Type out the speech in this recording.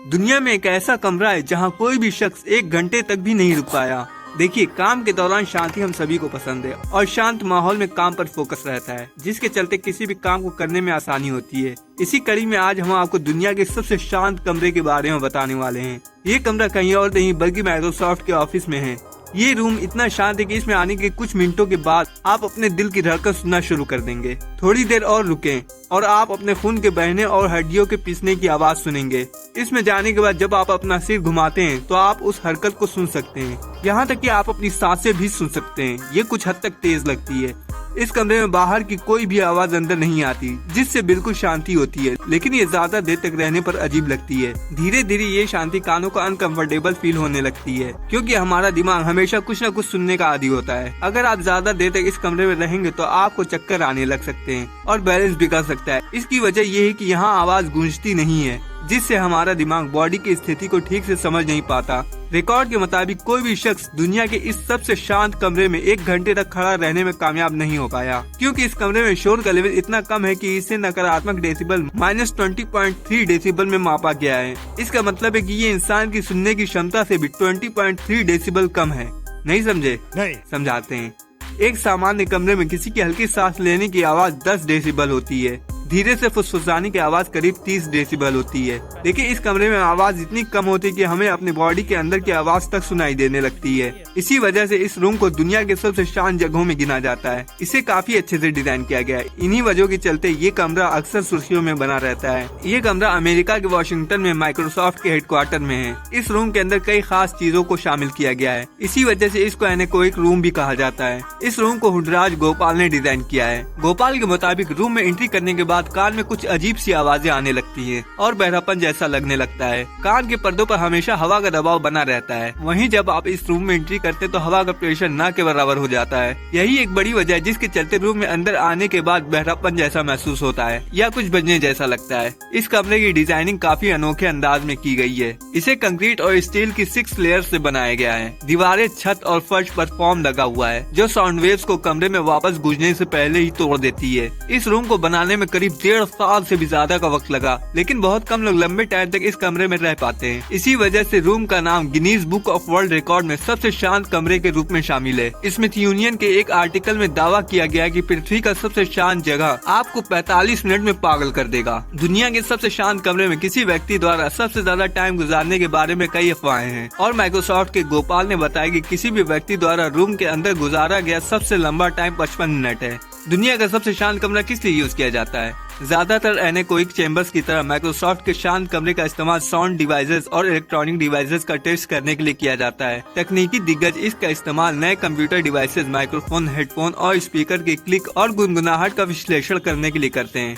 दुनिया में एक ऐसा कमरा है जहां कोई भी शख्स 1 घंटे तक भी नहीं रुक पाया। देखिए, काम के दौरान शांति हम सभी को पसंद है और शांत माहौल में काम पर फोकस रहता है, जिसके चलते किसी भी काम को करने में आसानी होती है। इसी कड़ी में आज हम आपको दुनिया के सबसे शांत कमरे के बारे में बताने वाले हैं। ये कमरा कहीं और नहीं बल्कि माइक्रोसॉफ्ट के ऑफिस में है। ये रूम इतना शांत है कि इसमें आने के कुछ मिनटों के बाद आप अपने दिल की धड़कन सुनना शुरू कर देंगे। थोड़ी देर और रुकें और आप अपने खून के बहने और हड्डियों के पिसने की आवाज सुनेंगे। इसमें जाने के बाद जब आप अपना सिर घुमाते हैं तो आप उस हरकत को सुन सकते हैं। यहाँ तक कि आप अपनी सांसें भी सुन सकते हैं। ये कुछ हद तक तेज लगती है। इस कमरे में बाहर की कोई भी आवाज अंदर नहीं आती, जिससे बिल्कुल शांति होती है, लेकिन ये ज्यादा देर तक रहने पर अजीब लगती है। धीरे धीरे ये शांति कानों को अनकंफर्टेबल फील होने लगती है, क्योंकि हमारा दिमाग हमेशा कुछ न कुछ सुनने का आदी होता है। अगर आप ज्यादा देर तक इस कमरे में रहेंगे तो आपको चक्कर आने लग सकते हैं और बैलेंस बिगड़ सकता है। इसकी वजह ये है कि यहाँ आवाज गूंजती नहीं है, जिससे हमारा दिमाग बॉडी की स्थिति को ठीक से समझ नहीं पाता। रिकॉर्ड के मुताबिक कोई भी शख्स दुनिया के इस सबसे शांत कमरे में 1 घंटे तक खड़ा रहने में कामयाब नहीं हो पाया, क्योंकि इस कमरे में शोर का लेवल इतना कम है कि इसे नकारात्मक डेसिबल -20.3 डेसिबल में मापा गया है। इसका मतलब है कि ये इंसान की सुनने की क्षमता से भी 20.3 डेसिबल कम है। नहीं समझे? नहीं समझाते हैं। एक सामान्य कमरे में किसी की हल्की सांस लेने की आवाज 10 डेसिबल होती है। धीरे से फुसफुसाने की आवाज करीब 30 डेसिबल होती है। देखिए, इस कमरे में आवाज इतनी कम होती है कि हमें अपनी बॉडी के अंदर की आवाज तक सुनाई देने लगती है। इसी वजह से इस रूम को दुनिया के सबसे शांत जगहों में गिना जाता है। इसे काफी अच्छे से डिजाइन किया गया है। इन्हीं वजहों के चलते ये कमरा अक्सर सुर्खियों में बना रहता है। ये कमरा अमेरिका के वाशिंगटन में माइक्रोसॉफ्ट के हेडक्वार्टर में है। इस रूम के अंदर कई खास चीजों को शामिल किया गया है। इसी वजह से इसको एनेकोइक रूम भी कहा जाता है। इस रूम को हुडराज गोपाल ने डिजाइन किया है। गोपाल के मुताबिक रूम में एंट्री करने के बाद कान में कुछ अजीब सी आवाजें आने लगती हैं और बहरापन जैसा लगने लगता है। कान के पर्दों पर हमेशा हवा का दबाव बना रहता है। वहीं जब आप इस रूम में एंट्री करते तो हवा का प्रेशर न के बराबर हो जाता है। यही एक बड़ी वजह है जिसके चलते रूम में अंदर आने के बाद बहरापन जैसा महसूस होता है या कुछ बजने जैसा लगता है। इस कमरे की डिजाइनिंग काफी अनोखे अंदाज में की गई है। इसे कंक्रीट और स्टील की 6 लेयर से बनाया गया है। दीवारें, छत और फर्श पर फोम लगा हुआ है, जो साउंड वेव्स को कमरे में वापस गूंजने से पहले ही तोड़ देती है। इस रूम को बनाने में करीब 1.5 साल से भी ज्यादा का वक्त लगा, लेकिन बहुत कम लोग लंबे टाइम तक इस कमरे में रह पाते हैं। इसी वजह से रूम का नाम Guinness book of world record में सबसे शांत कमरे के रूप में शामिल है। स्मिथ यूनियन के एक आर्टिकल में दावा किया गया कि पृथ्वी का सबसे शांत जगह आपको 45 मिनट में पागल कर देगा। दुनिया के सबसे शांत कमरे में किसी व्यक्ति द्वारा सबसे ज्यादा टाइम गुजारने के बारे में कई अफवाहें हैं और माइक्रोसॉफ्ट के गोपाल ने बताया कि किसी भी व्यक्ति द्वारा रूम के अंदर गुजारा गया सबसे लंबा टाइम 55 मिनट है। दुनिया का सबसे शांत कमरा किस लिए यूज किया जाता है? ज्यादातर एनेकोइक चैम्बर्स की तरह माइक्रोसॉफ्ट के शांत कमरे का इस्तेमाल साउंड डिवाइसेस और इलेक्ट्रॉनिक डिवाइसेस का टेस्ट करने के लिए किया जाता है। तकनीकी दिग्गज इसका इस्तेमाल नए कंप्यूटर डिवाइसेस, माइक्रोफोन, हेडफोन और स्पीकर के क्लिक और गुनगुनाहट का विश्लेषण करने के लिए करते हैं।